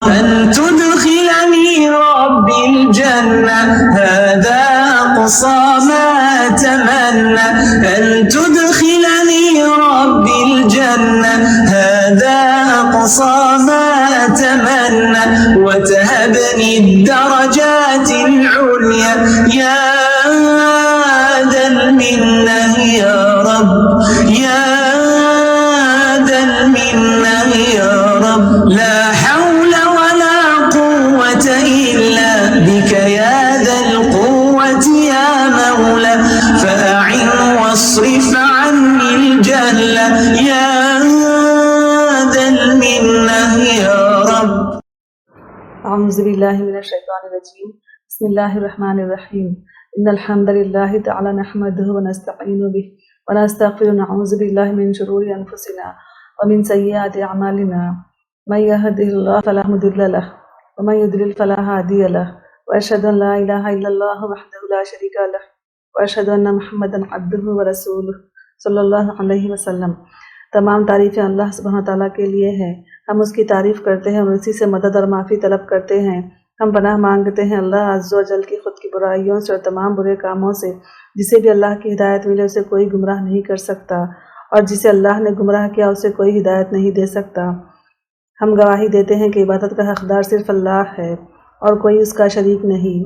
أن تدخلني ربي الجنة هذا أقصى ما أتمنى أن تدخلني ربي الجنة هذا أقصى ما أتمنى وتهبني الدرجات العليا يا ذا المنة يا رب يا ذا المنة يا رب لا حول ولا قوة إلا بك يا ذا القوة يا مولى فأعن واصرف عني الجهل يا ذا المنة يا رب. أعوذ بالله من الشيطان الرجيم. بسم الله الرحمن الرحيم. إن الحمد لله تعالى نحمده ونستعين به ونستغفر ونعوذ بالله من شرور أنفسنا ومن سيئات أعمالنا من يهده الله فلا مضل له ومن يضلل فلا هادي له وأشهد أن لا إله إلا الله وحده لا شريك له وأشهد أن محمدا عبده ورسوله صلی اللہ علیہ وسلم. تمام تعریفیں اللہ سبحانہ تعالیٰ کے لیے ہیں. ہم اس کی تعریف کرتے ہیں اور اسی سے مدد اور معافی طلب کرتے ہیں. ہم پناہ مانگتے ہیں اللہ عز و جل کی خود کی برائیوں سے اور تمام برے کاموں سے. جسے بھی اللہ کی ہدایت ملے اسے کوئی گمراہ نہیں کر سکتا اور جسے اللہ نے گمراہ کیا اسے کوئی ہدایت نہیں دے سکتا. ہم گواہی دیتے ہیں کہ عبادت کا حقدار صرف اللہ ہے اور کوئی اس کا شریک نہیں،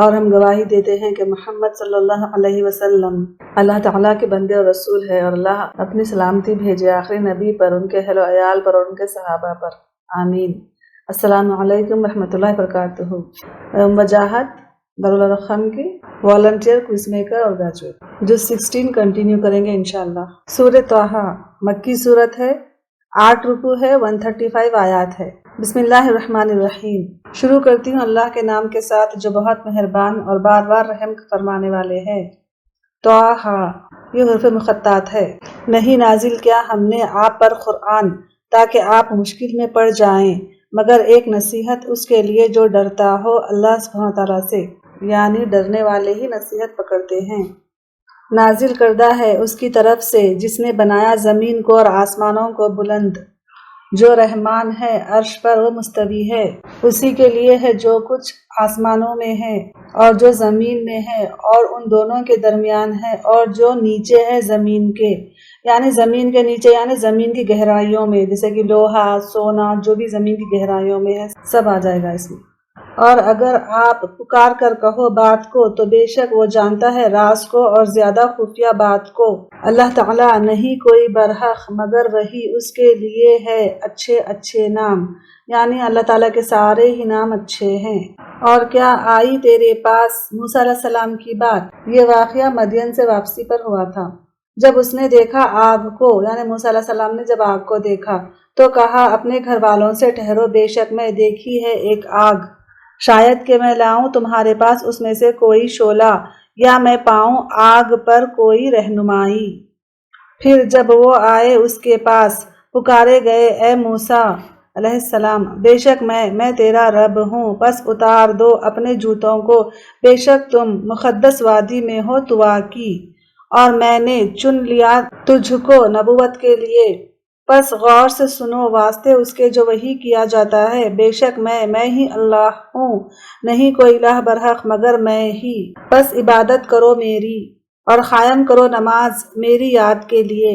اور ہم گواہی دیتے ہیں کہ محمد صلی اللہ علیہ وسلم اللہ تعالیٰ کے بندے اور رسول ہے، اور اللہ اپنی سلامتی بھیجے آخری نبی پر، ان کے اہل و عیال پر اور ان کے صحابہ پر. آمین. السلام علیکم ورحمۃ اللہ وبرکاتہ. وجاہت دارالرقم کی والنٹیئر کوئز میکر اور گریجویٹ جو 16 کنٹینیو کریں گے انشاءاللہ. سورہ طٰہٰ مکی صورت ہے، 8 رکوع ہے، 135 آیات ہے. بسم اللہ الرحمن الرحیم. شروع کرتی ہوں اللہ کے نام کے ساتھ جو بہت مہربان اور بار بار رحم فرمانے والے ہیں. طٰہٰ یہ حرف مقطعات ہے. نہیں نازل کیا ہم نے آپ پر قرآن تاکہ آپ مشکل میں پڑ جائیں مگر ایک نصیحت اس کے لیے جو ڈرتا ہو اللہ سبحانہ تعالیٰ سے، یعنی ڈرنے والے ہی نصیحت پکڑتے ہیں. نازل کردہ ہے اس کی طرف سے جس نے بنایا زمین کو اور آسمانوں کو بلند، جو رحمان ہے عرش پر وہ مستوی ہے. اسی کے لیے ہے جو کچھ آسمانوں میں ہے اور جو زمین میں ہے اور ان دونوں کے درمیان ہے، اور جو نیچے ہے زمین کے، یعنی زمین کے نیچے یعنی زمین کی گہرائیوں میں، جیسے کہ لوہا، سونا، جو بھی زمین کی گہرائیوں میں ہے سب آ جائے گا اس میں. اور اگر آپ پکار کر کہو بات کو تو بے شک وہ جانتا ہے راز کو اور زیادہ خفیہ بات کو. اللہ تعالیٰ نہیں کوئی برحق مگر وہی اس کے لیے ہے اچھے اچھے نام، یعنی اللہ تعالیٰ کے سارے ہی نام اچھے ہیں. اور کیا آئی تیرے پاس موسیٰ علیہ السلام کی بات؟ یہ واقعہ مدین سے واپسی پر ہوا تھا. جب اس نے دیکھا آگ کو، یعنی موسیٰ علیہ السلام نے جب آگ کو دیکھا تو کہا اپنے گھر والوں سے ٹھہرو، بے شک میں دیکھی ہے ایک آگ، شاید کہ میں لاؤں تمہارے پاس اس میں سے کوئی شعلہ یا میں پاؤں آگ پر کوئی رہنمائی. پھر جب وہ آئے اس کے پاس پکارے گئے اے موسیٰ علیہ السلام، بے شک میں تیرا رب ہوں، پس اتار دو اپنے جوتوں کو، بے شک تم مقدس وادی میں ہو طوا کی، اور میں نے چن لیا تجھ کو نبوت کے لیے. پس غور سے سنو واسطے اس کے جو وحی کیا جاتا ہے، بے شک میں ہی اللہ ہوں، نہیں کوئی الہ برحق مگر میں ہی. پس عبادت کرو میری اور قائم کرو نماز میری یاد کے لیے،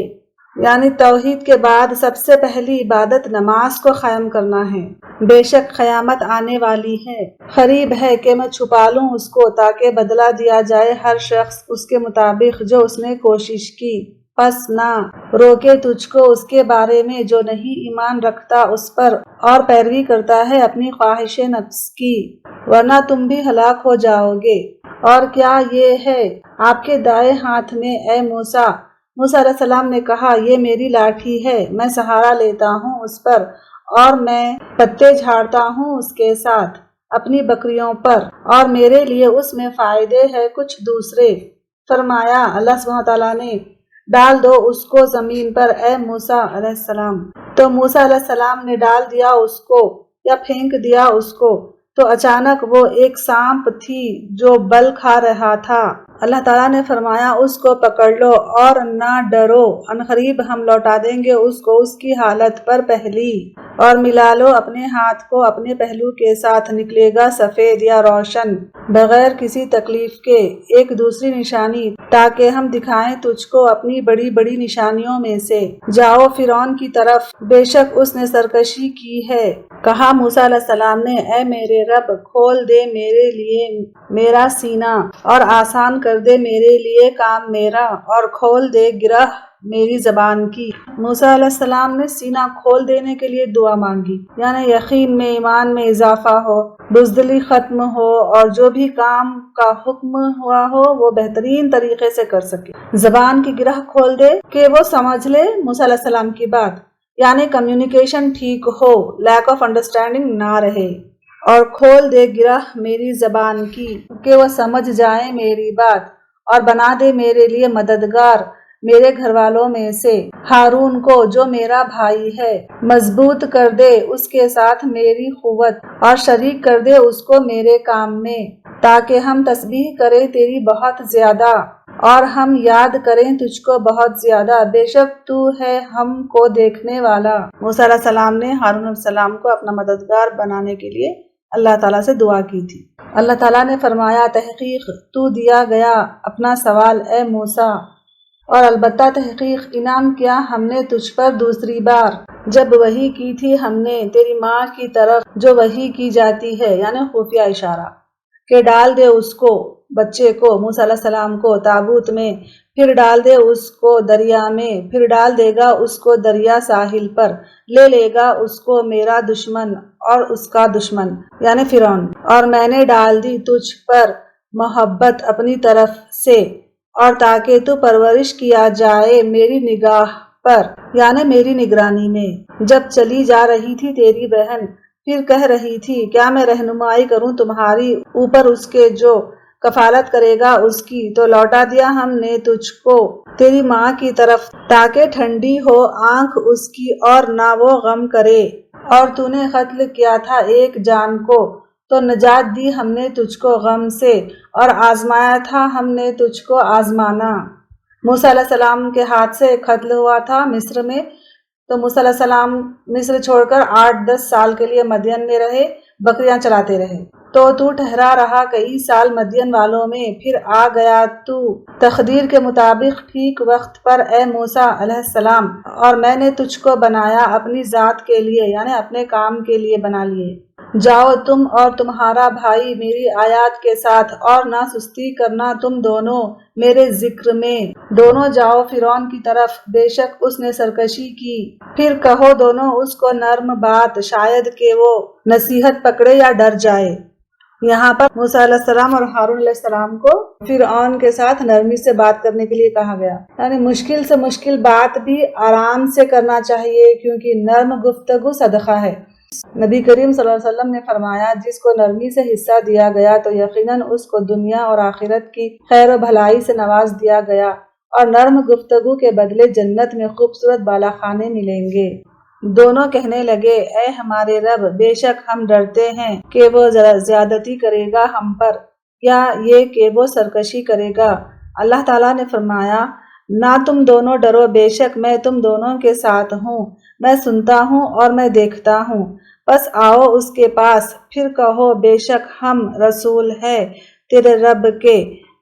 یعنی توحید کے بعد سب سے پہلی عبادت نماز کو قائم کرنا ہے. بے شک قیامت آنے والی ہے، قریب ہے کہ میں چھپا لوں اس کو تاکہ بدلہ دیا جائے ہر شخص اس کے مطابق جو اس نے کوشش کی. پس نہ روکے تجھ کو اس کے بارے میں جو نہیں ایمان رکھتا اس پر اور پیروی کرتا ہے اپنی خواہش نفس کی، ورنہ تم بھی ہلاک ہو جاؤ گے. اور کیا یہ ہے آپ کے دائیں ہاتھ میں اے موسیٰ؟ موسیٰ علیہ السلام نے کہا یہ میری لاٹھی ہے، میں سہارا لیتا ہوں اس پر اور میں پتے جھاڑتا ہوں اس کے ساتھ اپنی بکریوں پر، اور میرے لیے اس میں فائدے ہے کچھ دوسرے. فرمایا اللہ سبحانہ تعالیٰ نے ڈال دو اس کو زمین پر اے موسیٰ علیہ السلام. تو موسیٰ علیہ السلام نے ڈال دیا اس کو یا پھینک دیا اس کو، تو اچانک وہ ایک سانپ تھی جو بل کھا رہا تھا. اللہ تعالیٰ نے فرمایا اس کو پکڑ لو اور نہ ڈرو، عنقریب ہم لوٹا دیں گے اس کو اس کی حالت پر پہلی، اور ملا لو اپنے ہاتھ کو اپنے پہلو کے ساتھ، نکلے گا سفید یا روشن بغیر کسی تکلیف کے ایک دوسری نشانی، تاکہ ہم دکھائیں تجھ کو اپنی بڑی بڑی نشانیوں میں سے۔ جاؤ فرعون کی طرف، بے شک اس نے سرکشی کی ہے۔ کہا موسیٰ علیہ السلام نے، اے میرے رب، کھول دے میرے لیے میرا سینہ اور آسان کر دے میرے لیے کام میرا، اور کھول دے گرہ میری زبان کی۔ موسیٰ علیہ السلام نے سینہ کھول دینے کے لیے دعا مانگی، یعنی یقین میں، ایمان میں اضافہ ہو، بزدلی ختم ہو، اور جو بھی کام کا حکم ہوا ہو وہ بہترین طریقے سے کر سکے۔ زبان کی گرہ کھول دے کہ وہ سمجھ لے موسیٰ علیہ السلام کی بات، یعنی کمیونیکیشن ٹھیک ہو، لیک آف انڈرسٹینڈنگ نہ رہے، اور کھول دے گرہ میری زبان کی کہ وہ سمجھ جائیں میری بات، اور بنا دے میرے لیے مددگار میرے گھر والوں میں سے ہارون کو جو میرا بھائی ہے، مضبوط کر دے اس کے ساتھ میری قوت، اور شریک کر دے اس کو میرے کام میں، تاکہ ہم تسبیح کریں تیری بہت زیادہ، اور ہم یاد کریں تجھ کو بہت زیادہ، بے شک تو ہے ہم کو دیکھنے والا۔ موسیٰ علیہ السلام نے ہارون علیہ السلام کو اپنا مددگار بنانے کے لیے اللہ تعالیٰ سے دعا کی تھی۔ اللہ تعالیٰ نے فرمایا، تحقیق تو دیا گیا اپنا سوال اے موسیٰ، اور البتہ تحقیق انعام کیا ہم نے تجھ پر دوسری بار، جب وحی کی تھی ہم نے تیری ماں کی طرف جو وحی کی جاتی ہے، یعنی خفیہ اشارہ، کہ ڈال دے اس کو، بچے کو، موسیٰ علیہ السلام کو تابوت میں، پھر ڈال دے اس کو دریا میں، پھر ڈال دے گا اس کو دریا ساحل پر، لے لے گا اس کو میرا دشمن اور اس کا دشمن یعنی فرعون، اور میں نے ڈال دی تجھ پر محبت اپنی طرف سے، اور تاکہ تو پرورش کیا جائے میری نگاہ پر یعنی میری نگرانی میں۔ جب چلی جا رہی تھی تیری بہن، پھر کہہ رہی تھی کیا میں رہنمائی کروں تمہاری اوپر اس کے جو کفالت کرے گا اس کی، تو لوٹا دیا ہم نے تجھ کو تیری ماں کی طرف، تاکہ ٹھنڈی ہو آنکھ اس کی اور نہ وہ غم کرے، اور تو نے قتل کیا تھا ایک جان کو، تو نجات دی ہم نے تجھ کو غم سے، اور آزمایا تھا ہم نے تجھ کو آزمانا۔ موسیٰ علیہ السلام کے ہاتھ سے قتل ہوا تھا مصر میں، تو موسیٰ علیہ السلام مصر چھوڑ کر 8-10 سال کے لیے مدین میں رہے، بکریاں چلاتے رہے، تو ٹھہرا رہا کئی سال مدین والوں میں، پھر آ گیا تو تقدیر کے مطابق ٹھیک وقت پر اے موسیٰ علیہ السلام، اور میں نے تجھ کو بنایا اپنی ذات کے لیے یعنی اپنے کام کے لیے بنا لیے۔ جاؤ تم اور تمہارا بھائی میری آیات کے ساتھ، اور نہ سستی کرنا تم دونوں میرے ذکر میں، دونوں جاؤ فرعون کی طرف، بے شک اس نے سرکشی کی۔ پھر کہو دونوں اس کو نرم بات، شاید کہ وہ نصیحت پکڑے یا ڈر جائے۔ یہاں پر موسیٰ علیہ السلام اور ہارون علیہ السلام کو فرعون کے ساتھ نرمی سے بات کرنے کے لیے کہا گیا، یعنی مشکل سے مشکل بات بھی آرام سے کرنا چاہیے، کیونکہ نرم گفتگو صدقہ ہے۔ نبی کریم صلی اللہ علیہ وسلم نے فرمایا، جس کو نرمی سے حصہ دیا گیا تو یقیناً اس کو دنیا اور آخرت کی خیر و بھلائی سے نواز دیا گیا، اور نرم گفتگو کے بدلے جنت میں خوبصورت بالا خانے ملیں گے۔ دونوں کہنے لگے، اے ہمارے رب، بے شک ہم ڈرتے ہیں کہ وہ زیادتی کرے گا ہم پر، یا یہ کہ وہ سرکشی کرے گا۔ اللہ تعالیٰ نے فرمایا، نہ تم دونوں ڈرو، بے شک میں تم دونوں کے ساتھ ہوں، میں سنتا ہوں اور میں دیکھتا ہوں۔ بس آؤ اس کے پاس، پھر کہو بے شک ہم رسول ہے تیرے رب کے،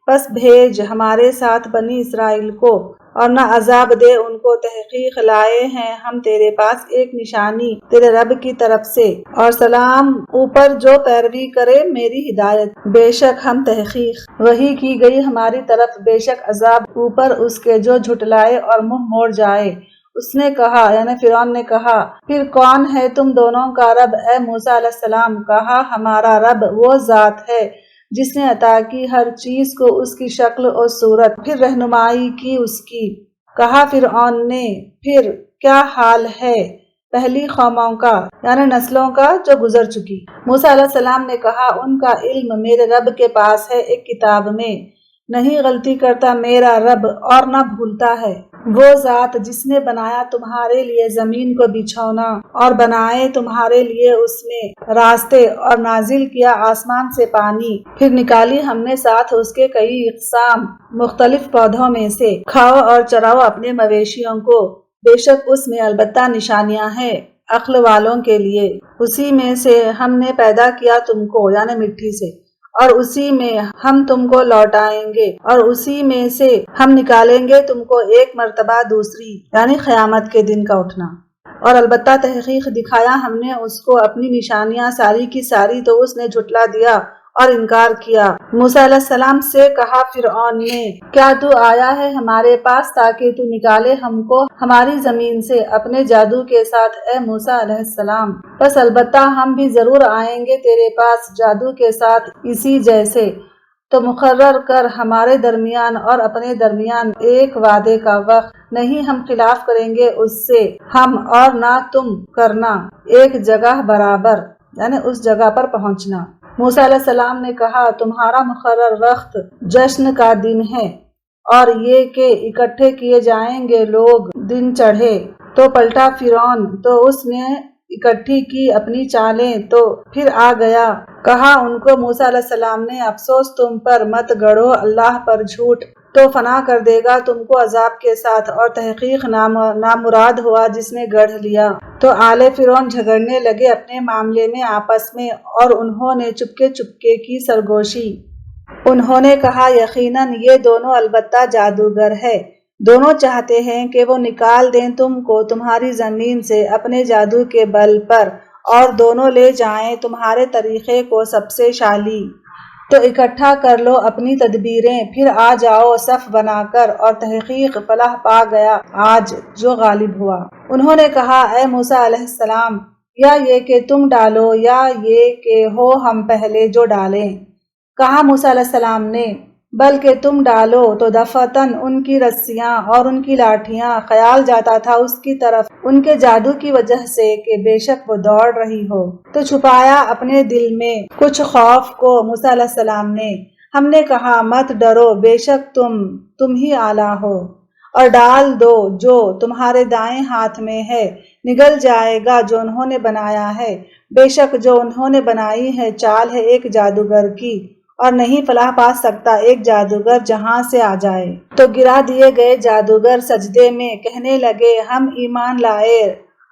بس بھیج ہمارے ساتھ بنی اسرائیل کو، اور نہ عذاب دے ان کو، تحقیق لائے ہیں ہم تیرے پاس ایک نشانی تیرے رب کی طرف سے، اور سلام اوپر جو پیروی کرے میری ہدایت، بے شک ہم تحقیق وحی کی گئی ہماری طرف، بے شک عذاب اوپر اس کے جو جھٹلائے اور منہ موڑ جائے۔ اس نے کہا یعنی فرعون نے کہا، پھر کون ہے تم دونوں کا رب اے موسیٰ علیہ السلام؟ کہا، ہمارا رب وہ ذات ہے جس نے عطا کی ہر چیز کو اس کی شکل اور صورت، پھر رہنمائی کی اس کی۔ کہا فرعون نے، پھر کیا حال ہے پہلی قوموں کا یعنی نسلوں کا جو گزر چکی؟ موسیٰ علیہ السلام نے کہا، ان کا علم میرے رب کے پاس ہے ایک کتاب میں، نہیں غلطی کرتا میرا رب اور نہ بھولتا ہے۔ وہ ذات جس نے بنایا تمہارے لیے زمین کو بچھونا اور بنائے تمہارے لیے اس میں راستے اور نازل کیا آسمان سے پانی، پھر نکالی ہم نے ساتھ اس کے کئی اقسام مختلف پودوں میں سے، کھاؤ اور چراؤ اپنے مویشیوں کو، بے شک اس میں البتہ نشانیاں ہیں عقل والوں کے لیے۔ اسی میں سے ہم نے پیدا کیا تم کو، یعنی مٹی سے، اور اسی میں ہم تم کو لوٹائیں گے، اور اسی میں سے ہم نکالیں گے تم کو ایک مرتبہ دوسری، یعنی قیامت کے دن کا اٹھنا۔ اور البتہ تحقیق دکھایا ہم نے اس کو اپنی نشانیاں ساری کی ساری، تو اس نے جھٹلا دیا اور انکار کیا۔ موسیٰ علیہ السلام سے کہا فرعون نے، کیا تو آیا ہے ہمارے پاس تاکہ تو نکالے ہم کو ہماری زمین سے اپنے جادو کے ساتھ، اے موسیٰ علیہ السلام؟ بس البتہ ہم بھی ضرور آئیں گے تیرے پاس جادو کے ساتھ اسی جیسے، تو مقرر کر ہمارے درمیان اور اپنے درمیان ایک وعدے کا وقت، نہیں ہم خلاف کریں گے اس سے، ہم اور نہ تم کرنا، ایک جگہ برابر، یعنی اس جگہ پر پہنچنا۔ موسیٰ علیہ السلام نے کہا، تمہارا مقرر وقت جشن کا دن ہے، اور یہ کہ اکٹھے کیے جائیں گے لوگ دن چڑھے۔ تو پلٹا فرعون، تو اس نے اکٹھی کی اپنی چالیں، تو پھر آ گیا۔ کہا ان کو موسیٰ علیہ السلام نے، افسوس تم پر، مت گڑھو اللہ پر جھوٹ، تو فنا کر دے گا تم کو عذاب کے ساتھ، اور تحقیق نامراد ہوا جس نے گڑھ لیا۔ تو آل فرعون جھگڑنے لگے اپنے معاملے میں آپس میں، اور انہوں نے چپکے چپکے کی سرگوشی۔ انہوں نے کہا، یقیناً یہ دونوں البتہ جادوگر ہے، دونوں چاہتے ہیں کہ وہ نکال دیں تم کو تمہاری زمین سے اپنے جادو کے بل پر، اور دونوں لے جائیں تمہارے طریقے کو سب سے شالی۔ تو اکٹھا کر لو اپنی تدبیریں، پھر آ جاؤ صف بنا کر، اور تحقیق فلاح پا گیا آج جو غالب ہوا۔ انہوں نے کہا، اے موسیٰ علیہ السلام، یا یہ کہ تم ڈالو، یا یہ کہ ہو ہم پہلے جو ڈالیں۔ کہا موسیٰ علیہ السلام نے، بلکہ تم ڈالو۔ تو دفعتاً ان کی رسیاں اور ان کی لاٹھیاں، خیال جاتا تھا اس کی طرف ان کے جادو کی وجہ سے کہ بے شک وہ دوڑ رہی ہو۔ تو چھپایا اپنے دل میں کچھ خوف کو موسیٰ علیہ السلام نے۔ ہم نے کہا، مت ڈرو، بے شک تم ہی اعلیٰ ہو، اور ڈال دو جو تمہارے دائیں ہاتھ میں ہے، نگل جائے گا جو انہوں نے بنایا ہے، بے شک جو انہوں نے بنائی ہے چال ہے ایک جادوگر کی، اور نہیں فلاح پا سکتا ایک جادوگر جہاں سے آ جائے۔ تو گرا دیے گئے جادوگر سجدے میں، کہنے لگے، ہم ایمان لائے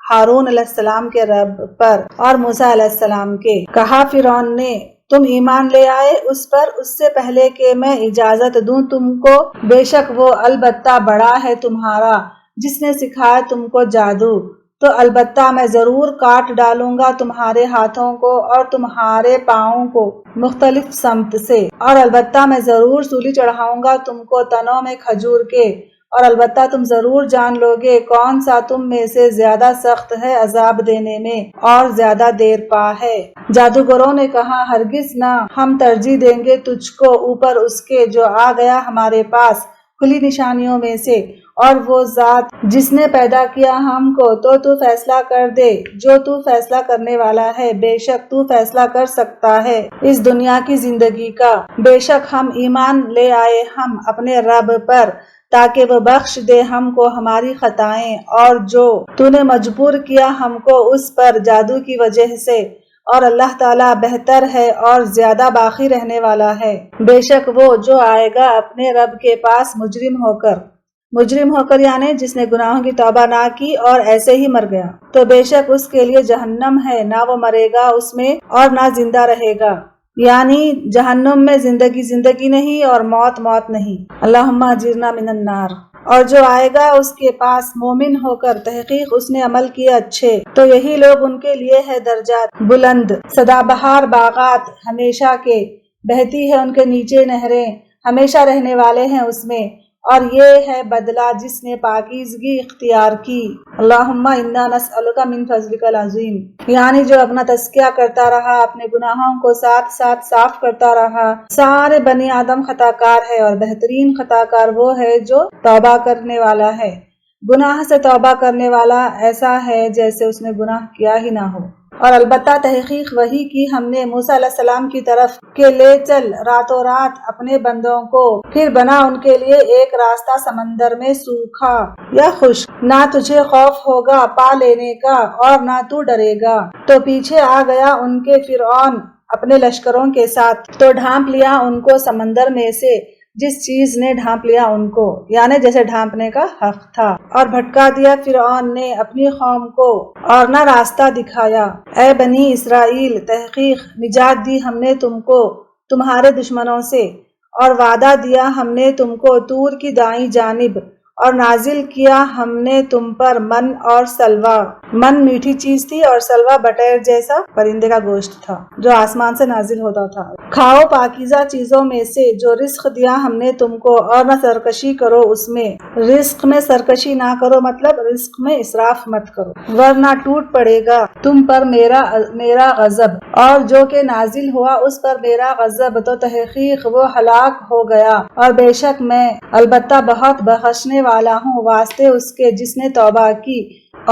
ہارون علیہ السلام کے رب پر اور موسیٰ علیہ السلام کے۔ کہا فرعون نے، تم ایمان لے آئے اس پر اس سے پہلے کہ میں اجازت دوں تم کو؟ بے شک وہ البتہ بڑا ہے تمہارا جس نے سکھایا تم کو جادو، تو البتہ میں ضرور کاٹ ڈالوں گا تمہارے ہاتھوں کو اور تمہارے پاؤں کو مختلف سمت سے، اور البتہ میں ضرور سولی چڑھاؤں گا تم کو تنوں میں کھجور کے، اور البتہ تم ضرور جان لوگے کون سا تم میں سے زیادہ سخت ہے عذاب دینے میں اور زیادہ دیر پا ہے۔ جادوگروں نے کہا، ہرگز نہ، ہم ترجیح دیں گے تجھ کو اوپر اس کے جو آ گیا ہمارے پاس کھلی نشانیوں میں سے، اور وہ ذات جس نے پیدا کیا ہم کو، تو فیصلہ کر دے جو تو فیصلہ کرنے والا ہے، بے شک تو فیصلہ کر سکتا ہے اس دنیا کی زندگی کا۔ بے شک ہم ایمان لے آئے ہم اپنے رب پر تاکہ وہ بخش دے ہم کو ہماری خطائیں، اور جو تو نے مجبور کیا ہم کو اس پر جادو کی وجہ سے، اور اللہ تعالیٰ بہتر ہے اور زیادہ باقی رہنے والا ہے۔ بے شک وہ جو آئے گا اپنے رب کے پاس مجرم ہو کر یعنی جس نے گناہوں کی توبہ نہ کی اور ایسے ہی مر گیا، تو بے شک اس کے لیے جہنم ہے، نہ وہ مرے گا اس میں اور نہ زندہ رہے گا، یعنی جہنم میں زندگی نہیں اور موت نہیں۔ اللہم اجرنا من النار۔ اور جو آئے گا اس کے پاس مومن ہو کر، تحقیق اس نے عمل کیے اچھے، تو یہی لوگ ان کے لیے ہے درجات بلند، سدا بہار باغات ہمیشہ کے، بہتی ہے ان کے نیچے نہریں، ہمیشہ رہنے والے ہیں اس میں، اور یہ ہے بدلہ جس نے پاکیزگی اختیار کی۔ اللہم انا نسألک من فضلک العظیم، یعنی جو اپنا تزکیہ کرتا رہا، اپنے گناہوں کو ساتھ ساتھ صاف کرتا رہا۔ سارے بنی آدم خطا کار ہے، اور بہترین خطا کار وہ ہے جو توبہ کرنے والا ہے۔ گناہ سے توبہ کرنے والا ایسا ہے جیسے اس نے گناہ کیا ہی نہ ہو، اور البتہ تحقیق وحی کی ہم نے موسیٰ علیہ السلام کی طرف کہ لے چل راتوں رات اپنے بندوں کو، پھر بنا ان کے لیے ایک راستہ سمندر میں سوکھا یا خشک، نہ تجھے خوف ہوگا پا لینے کا اور نہ تو ڈرے گا۔ تو پیچھے آ گیا ان کے فرعون اپنے لشکروں کے ساتھ، تو ڈھانپ لیا ان کو سمندر میں سے جس چیز نے ڈھانپ لیا ان کو، یعنی جیسے ڈھانپنے کا حق تھا، اور بھٹکا دیا فرعون نے اپنی قوم کو اور نہ راستہ دکھایا۔ اے بنی اسرائیل، تحقیق نجات دی ہم نے تم کو تمہارے دشمنوں سے، اور وعدہ دیا ہم نے تم کو طور کی دائیں جانب، اور نازل کیا ہم نے تم پر من اور سلوہ۔ من میٹھی چیز تھی اور سلوہ بٹیر جیسا پرندے کا گوشت تھا جو آسمان سے نازل ہوتا تھا۔ کھاؤ پاکیزہ چیزوں میں سے جو رزق دیا ہم نے تم کو، اور نہ سرکشی کرو اس میں۔ رزق میں سرکشی نہ کرو مطلب رزق میں اسراف مت کرو، ورنہ ٹوٹ پڑے گا تم پر میرا غضب، اور جو کہ نازل ہوا اس پر میرا غضب تو تحقیق وہ ہلاک ہو گیا۔ اور بے شک میں البتہ بہت بخشنے والا ہوں واسطے اس کے جس نے توبہ کی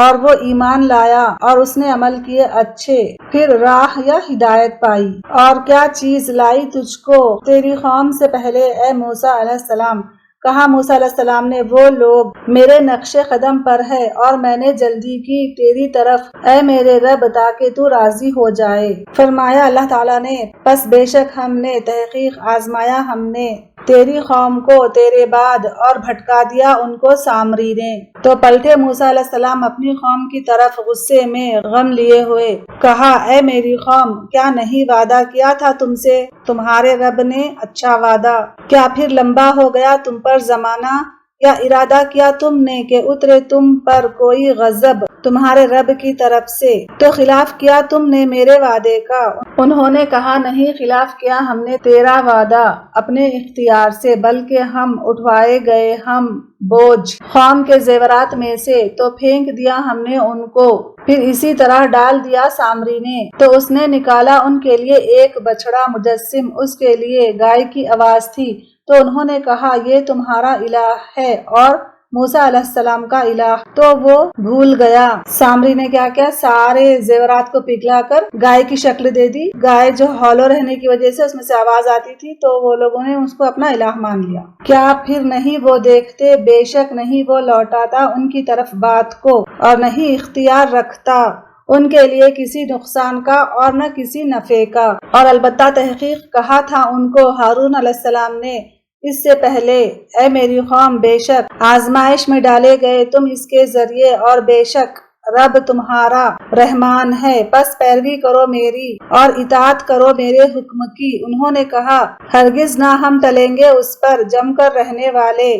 اور وہ ایمان لایا اور اس نے عمل کیے اچھے، پھر راہ یا ہدایت پائی۔ اور کیا چیز لائی تجھ کو تیری قوم سے پہلے اے موسیٰ علیہ السلام؟ کہا موسیٰ علیہ السلام نے وہ لوگ میرے نقش قدم پر ہے اور میں نے جلدی کی تیری طرف اے میرے رب تاکہ تو راضی ہو جائے۔ فرمایا اللہ تعالیٰ نے پس بے شک ہم نے تحقیق آزمایا ہم نے تیری قوم کو تیرے بعد اور بھٹکا دیا ان کو سامری نے۔ تو پلٹے موسیٰ علیہ السلام اپنی قوم کی طرف غصے میں غم لیے ہوئے، کہا اے میری قوم کیا نہیں وعدہ کیا تھا تم سے تمہارے رب نے اچھا وعدہ؟ کیا پھر لمبا ہو گیا تم پر زمانہ، یا ارادہ کیا تم نے کہ اترے تم پر کوئی غضب تمہارے رب کی طرف سے، تو خلاف کیا تم نے میرے وعدے کا؟ انہوں نے کہا نہیں خلاف کیا ہم نے تیرا وعدہ اپنے اختیار سے، بلکہ ہم اٹھوائے گئے ہم بوجھ قوم کے زیورات میں سے، تو پھینک دیا ہم نے ان کو، پھر اسی طرح ڈال دیا سامری نے۔ تو اس نے نکالا ان کے لیے ایک بچڑا مجسم، اس کے لیے گائے کی آواز تھی، تو انہوں نے کہا یہ تمہارا الہ ہے اور موسیٰ علیہ السلام کا الہ، تو وہ بھول گیا۔ سامری نے کیا کیا، سارے زیورات کو پگھلا کر گائے کی شکل دے دی۔ گائے جو ہالو رہنے کی وجہ سے اس میں سے آواز آتی تھی تو وہ لوگوں نے اس کو اپنا الہ مان لیا۔ کیا پھر نہیں وہ دیکھتے، بے شک نہیں وہ لوٹاتا ان کی طرف بات کو، اور نہیں اختیار رکھتا ان کے لیے کسی نقصان کا اور نہ کسی نفع کا۔ اور البتہ تحقیق کہا تھا ان کو ہارون علیہ السلام نے اس سے پہلے اے میری قوم بے شک آزمائش میں ڈالے گئے تم اس کے ذریعے، اور بے شک رب تمہارا رحمان ہے، پس پیروی کرو میری اور اطاعت کرو میرے حکم کی۔ انہوں نے کہا ہرگز نہ ہم ٹلیں گے اس پر جم کر رہنے والے،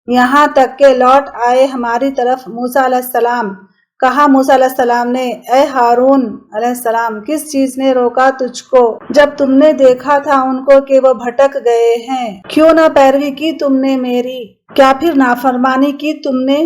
یہاں تک کہ لوٹ آئے ہماری طرف موسیٰ علیہ السلام۔ کہا موسیٰ علیہ السلام نے اے ہارون علیہ السلام کس چیز نے روکا تجھ کو جب تم نے دیکھا تھا ان کو کہ وہ بھٹک گئے ہیں؟ کیوں نہ پیروی کی تم نے میری؟ کیا پھر نافرمانی کی تم نے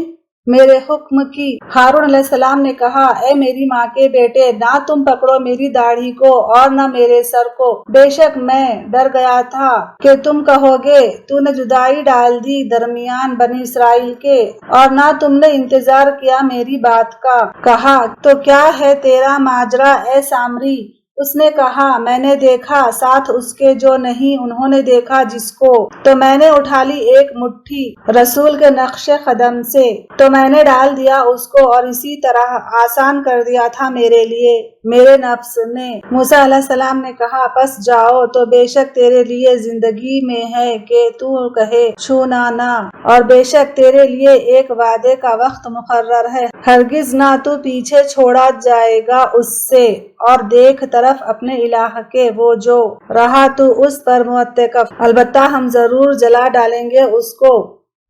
میرے حکم کی؟ ہارون علیہ السلام نے کہا اے میری ماں کے بیٹے، نہ تم پکڑو میری داڑھی کو اور نہ میرے سر کو، بے شک میں ڈر گیا تھا کہ تم کہو گے تو نے جدائی ڈال دی درمیان بنی اسرائیل کے، اور نہ تم نے انتظار کیا میری بات کا۔ کہا تو کیا ہے تیرا ماجرا اے سامری؟ اس نے کہا میں نے دیکھا ساتھ اس کے جو نہیں انہوں نے دیکھا جس کو، تو میں نے اٹھا لی ایک مٹھی رسول کے نقش قدم سے، تو میں نے ڈال دیا اس کو، اور اسی طرح آسان کر دیا تھا میرے لیے میرے نفس نے۔ موسیٰ علیہ السلام نے کہا پس جاؤ، تو بے شک تیرے لیے زندگی میں ہے کہ تو کہے چھونا نہ، اور بے شک تیرے لیے ایک وعدے کا وقت مقرر ہے، ہرگز نہ تو پیچھے چھوڑا جائے گا اس سے، اور دیکھ طرف اپنے الہ کے وہ جو رہا تو اس پر معتکف، البتہ ہم ضرور جلا ڈالیں گے اس کو،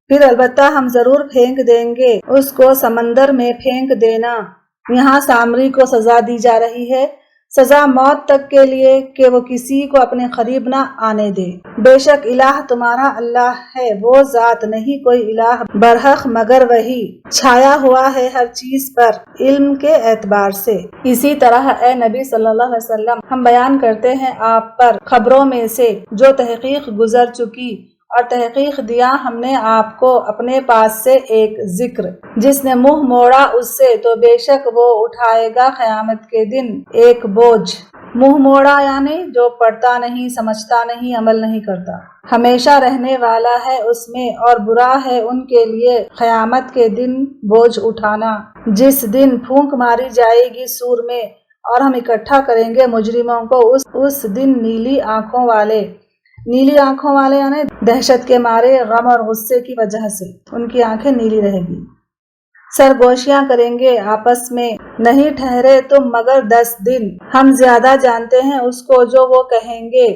پھر البتہ ہم ضرور پھینک دیں گے اس کو سمندر میں پھینک دینا۔ یہاں سامری کو سزا دی جا رہی ہے، سزا موت تک کے لیے کہ وہ کسی کو اپنے قریب نہ آنے دے۔ بے شک الہ تمہارا اللہ ہے، وہ ذات نہیں کوئی الہ برحق مگر وہی، چھایا ہوا ہے ہر چیز پر علم کے اعتبار سے۔ اسی طرح اے نبی صلی اللہ علیہ وسلم ہم بیان کرتے ہیں آپ پر خبروں میں سے جو تحقیق گزر چکی اور تحقیق دیا ہم نے آپ کو اپنے پاس سے ایک ذکر، جس نے منہ موڑا اس سے تو بے شک وہ اٹھائے گا قیامت کے دن ایک بوجھ۔ منہ موڑا یعنی جو پڑھتا نہیں، سمجھتا نہیں، عمل نہیں کرتا، ہمیشہ رہنے والا ہے اس میں، اور برا ہے ان کے لیے قیامت کے دن بوجھ اٹھانا، جس دن پھونک ماری جائے گی سور میں، اور ہم اکٹھا کریں گے مجرموں کو اس دن نیلی آنکھوں والے یعنی دہشت کے مارے، غم اور غصے کی وجہ سے ان کی آنکھیں نیلی رہے گی۔ سرگوشیاں کریں گے آپس میں، نہیں ٹھہرے تم مگر 10 دن، ہم زیادہ جانتے ہیں اس کو جو وہ کہیں گے۔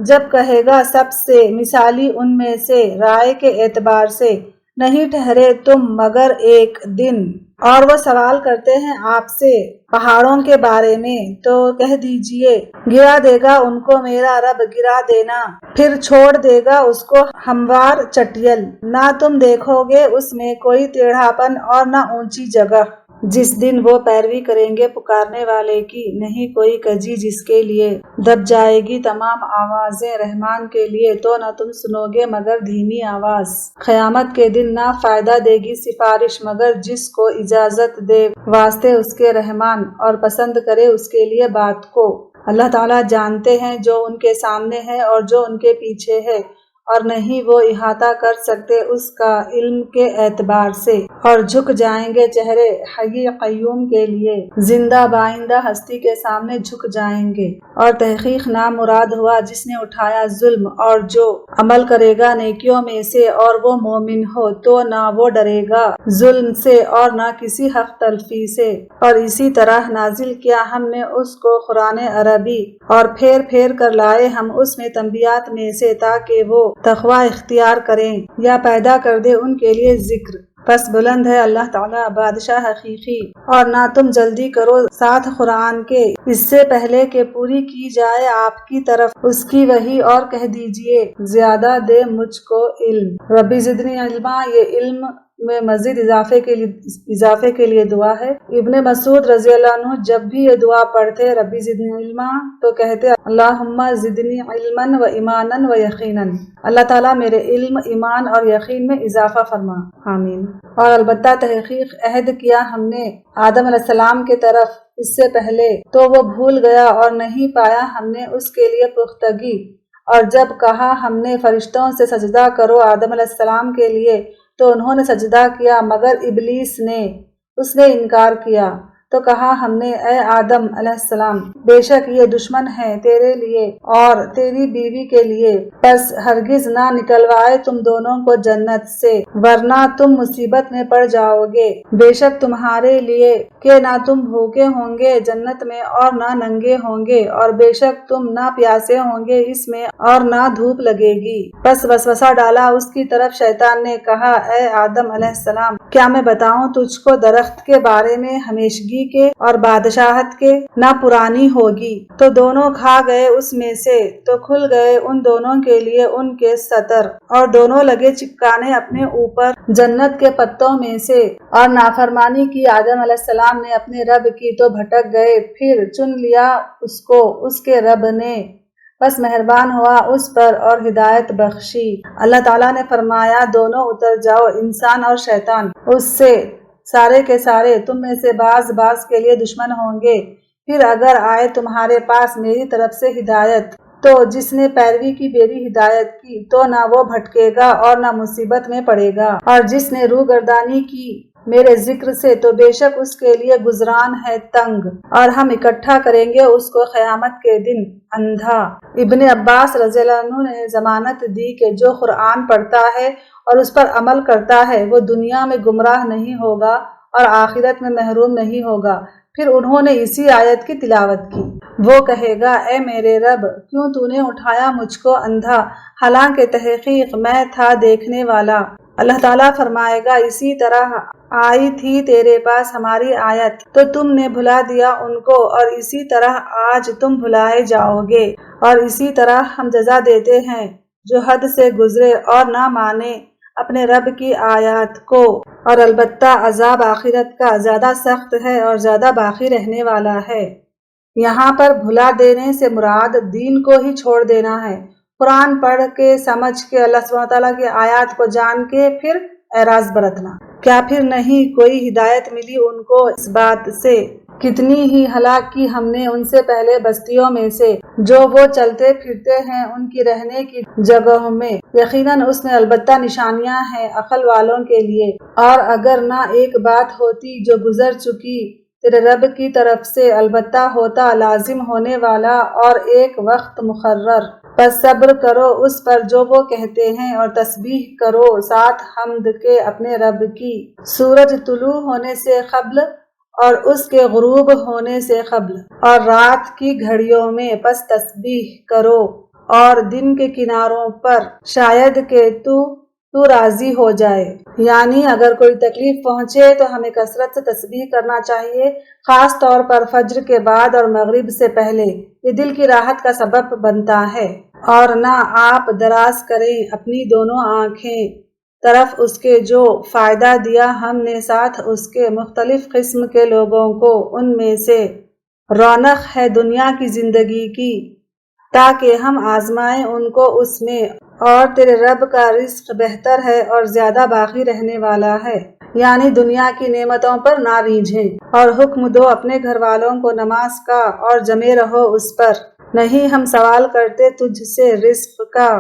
جب کہے گا سب سے مثالی ان میں سے رائے کے اعتبار سے، نہیں ٹھہرے تم مگر ایک دن، اور وہ سوال کرتے ہیں آپ سے پہاڑوں کے بارے میں، تو کہہ دیجئے گرا دے گا ان کو میرا رب گرا دینا، پھر چھوڑ دے گا اس کو ہموار چٹیل، نہ تم دیکھو گے اس میں کوئی ٹیڑھا پن اور نہ اونچی جگہ۔ جس دن وہ پیروی کریں گے پکارنے والے کی، نہیں کوئی کجی جس کے لیے دب جائے گی تمام آوازیں رحمان کے لیے، تو نہ تم سنو گے مگر دھیمی آواز۔ قیامت کے دن نہ فائدہ دے گی سفارش مگر جس کو اجازت دے واسطے اس کے رحمان، اور پسند کرے اس کے لیے بات کو۔ اللہ تعالیٰ جانتے ہیں جو ان کے سامنے ہے اور جو ان کے پیچھے ہے، اور نہیں وہ احاطہ کر سکتے اس کا علم کے اعتبار سے، اور جھک جائیں گے چہرے حی قیوم کے لیے، زندہ بائندہ ہستی کے سامنے جھک جائیں گے۔ اور تحقیق نام مراد ہوا جس نے اٹھایا ظلم، اور جو عمل کرے گا نیکیوں میں سے اور وہ مومن ہو تو نہ وہ ڈرے گا ظلم سے اور نہ کسی حق تلفی سے۔ اور اسی طرح نازل کیا ہم نے اس کو قرآن عربی، اور پھیر پھیر کر لائے ہم اس میں تنبیہات میں سے تاکہ وہ تقوی اختیار کریں یا پیدا کر دے ان کے لیے ذکر۔ پس بلند ہے اللہ تعالیٰ بادشاہ حقیقی، اور نہ تم جلدی کرو ساتھ قرآن کے اس سے پہلے کہ پوری کی جائے آپ کی طرف اس کی وحی، اور کہہ دیجئے زیادہ دے مجھ کو علم۔ ربی زدنی علما، یہ علم میں مزید اضافے کے لیے دعا ہے۔ ابن مسعود رضی اللہ عنہ جب بھی یہ دعا پڑھتے ربی زدنی علما تو کہتے اللہم زدنی علما و ایمانا و یقینا، اللہ تعالیٰ میرے علم، ایمان اور یقین میں اضافہ فرما، آمین۔ اور البتہ تحقیق عہد کیا ہم نے آدم علیہ السلام کے طرف اس سے پہلے، تو وہ بھول گیا اور نہیں پایا ہم نے اس کے لیے پختگی، اور جب کہا ہم نے فرشتوں سے سجدہ کرو آدم علیہ السلام کے لیے تو انہوں نے سجدہ کیا مگر ابلیس نے انکار کیا، تو کہا ہم نے اے آدم علیہ السلام بے شک یہ دشمن ہے تیرے لیے اور تیری بیوی کے لیے، پس ہرگز نہ نکلوائے تم دونوں کو جنت سے ورنہ تم مصیبت میں پڑ جاؤ گے۔ بے شک تمہارے لیے کہ نہ تم بھوکے ہوں گے جنت میں اور نہ ننگے ہوں گے، اور بے شک تم نہ پیاسے ہوں گے اس میں اور نہ دھوپ لگے گی۔ پس وسوسہ ڈالا اس کی طرف شیطان نے، کہا اے آدم علیہ السلام کیا میں بتاؤں تجھ کو درخت کے بارے میں ہمیشگی کے اور بادشاہت کے؟ نہ پرانی ہوگی۔ تو دونوں کھا گئے اس میں سے، تو کھل گئے ان دونوں کے لیے ان کے ستر، اور دونوں لگے چپکانے اپنے اوپر جنت کے پتوں میں سے، اور نافرمانی کی آدم علیہ السلام نے اپنے رب کی تو بھٹک گئے، پھر چن لیا اس کو اس کے رب نے، بس مہربان ہوا اس پر اور ہدایت بخشی۔ اللہ تعالیٰ نے فرمایا دونوں اتر جاؤ، انسان اور شیطان، اس سے سارے کے سارے تم میں سے بعض کے لیے دشمن ہوں گے، پھر اگر آئے تمہارے پاس میری طرف سے ہدایت تو جس نے پیروی کی میری ہدایت کی تو نہ وہ بھٹکے گا اور نہ مصیبت میں پڑے گا، اور جس نے روگردانی کی میرے ذکر سے تو بے شک اس کے لیے گزران ہے تنگ، اور ہم اکٹھا کریں گے اس کو قیامت کے دن اندھا۔ ابن عباس رضی اللہ عنہ نے ضمانت دی کہ جو قرآن پڑھتا ہے اور اس پر عمل کرتا ہے وہ دنیا میں گمراہ نہیں ہوگا اور آخرت میں محروم نہیں ہوگا۔ پھر انہوں نے اسی آیت کی تلاوت کی۔ وہ کہے گا اے میرے رب کیوں تو نے اٹھایا مجھ کو اندھا، حالانکہ تحقیق میں تھا دیکھنے والا۔ اللہ تعالیٰ فرمائے گا اسی طرح آئی تھی تیرے پاس ہماری آیت تو تم نے بھلا دیا ان کو، اور اسی طرح آج تم بھلائے جاؤ گے، اور اسی طرح ہم جزا دیتے ہیں جو حد سے گزرے اور نہ مانے اپنے رب کی آیات کو، اور البتہ عذاب آخرت کا زیادہ سخت ہے اور زیادہ باقی رہنے والا ہے۔ یہاں پر بھلا دینے سے مراد دین کو ہی چھوڑ دینا ہے، قرآن پڑھ کے سمجھ کے اللہ سبحانہ تعالیٰ کی آیات کو جان کے پھر اعراض برتنا۔ کیا پھر نہیں کوئی ہدایت ملی ان کو اس بات سے؟ کتنی ہی ہلاک کی ہم نے ان سے پہلے بستیوں میں سے جو وہ چلتے پھرتے ہیں ان کی رہنے کی جگہوں میں، یقیناً اس میں البتہ نشانیاں ہیں عقل والوں کے لیے۔ اور اگر نہ ایک بات ہوتی جو گزر چکی تیرے رب کی طرف سے، البتہ ہوتا لازم ہونے والا اور ایک وقت مقرر، پس صبر کرو اس پر جو وہ کہتے ہیں اور تسبیح کرو ساتھ حمد کے اپنے رب کی، سورج طلوع ہونے سے قبل اور اس کے غروب ہونے سے قبل اور رات کی گھڑیوں میں، پس تسبیح کرو اور دن کے کناروں پر، شاید کہ تو راضی ہو جائے۔ یعنی اگر کوئی تکلیف پہنچے تو ہمیں کثرت سے تسبیح کرنا چاہیے، خاص طور پر فجر کے بعد اور مغرب سے پہلے، یہ دل کی راحت کا سبب بنتا ہے۔ اور نہ آپ دراز کریں اپنی دونوں آنکھیں طرف اس کے جو فائدہ دیا ہم نے ساتھ اس کے مختلف قسم کے لوگوں کو، ان میں سے رونق ہے دنیا کی زندگی کی، تاکہ ہم آزمائیں ان کو اس میں، اور تیرے رب کا رزق بہتر ہے اور زیادہ باقی رہنے والا ہے۔ یعنی دنیا کی نعمتوں پر نہ ریجھیں، اور حکم دو اپنے گھر والوں کو نماز کا اور جمے رہو اس پر۔ نہیں ہم سوال کرتے تجھ سے رزق کا،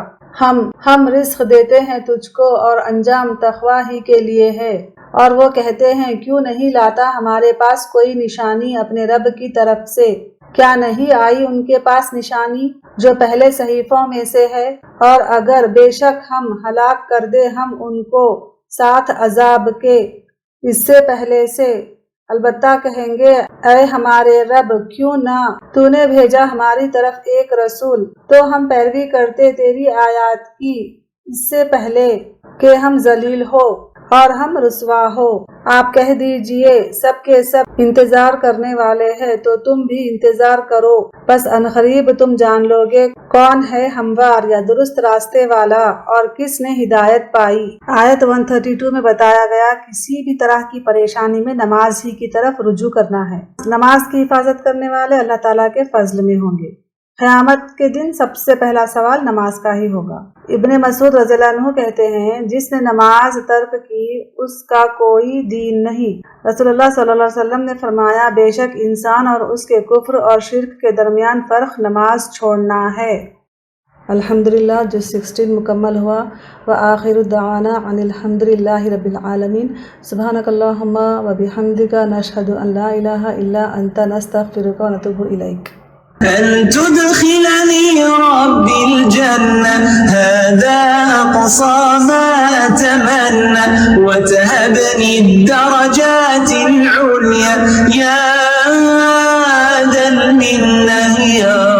ہم رزق دیتے ہیں تجھ کو اور انجام تقویٰ ہی کے لیے ہے۔ اور وہ کہتے ہیں کیوں نہیں لاتا ہمارے پاس کوئی نشانی اپنے رب کی طرف سے؟ کیا نہیں آئی ان کے پاس نشانی جو پہلے صحیفوں میں سے ہے؟ اور اگر بے شک ہم ہلاک کر دے ہم ان کو ساتھ عذاب کے اس سے پہلے سے، البتہ کہیں گے اے ہمارے رب کیوں نہ تو نے بھیجا ہماری طرف ایک رسول، تو ہم پیروی کرتے تیری آیات کی اس سے پہلے کہ ہم ذلیل ہو اور ہم رسوا ہو۔ آپ کہہ دیجئے سب کے سب انتظار کرنے والے ہیں تو تم بھی انتظار کرو، بس عنقریب تم جان لوگے کون ہے ہموار یا درست راستے والا اور کس نے ہدایت پائی۔ آیت 132 میں بتایا گیا کسی بھی طرح کی پریشانی میں نماز ہی کی طرف رجوع کرنا ہے۔ نماز کی حفاظت کرنے والے اللہ تعالیٰ کے فضل میں ہوں گے۔ قیامت کے دن سب سے پہلا سوال نماز کا ہی ہوگا۔ ابن مسعود رضی اللہ عنہ کہتے ہیں جس نے نماز ترک کی اس کا کوئی دین نہیں۔ رسول اللہ صلی اللہ علیہ وسلم نے فرمایا بے شک انسان اور اس کے کفر اور شرک کے درمیان فرق نماز چھوڑنا ہے۔ الحمدللہ جو 16 مکمل ہوا۔ وآخر دعوانا ان الحمدللہ رب العالمین۔ سبحانک اللہم وبحمدک نشہد ان لا الہ الا انت نستغفرک ونتوب الیک۔ أن تدخلني ربي الجنة هذا أقصى ما أتمنى، وتهبني الدرجات العليا يا ذا المنة يا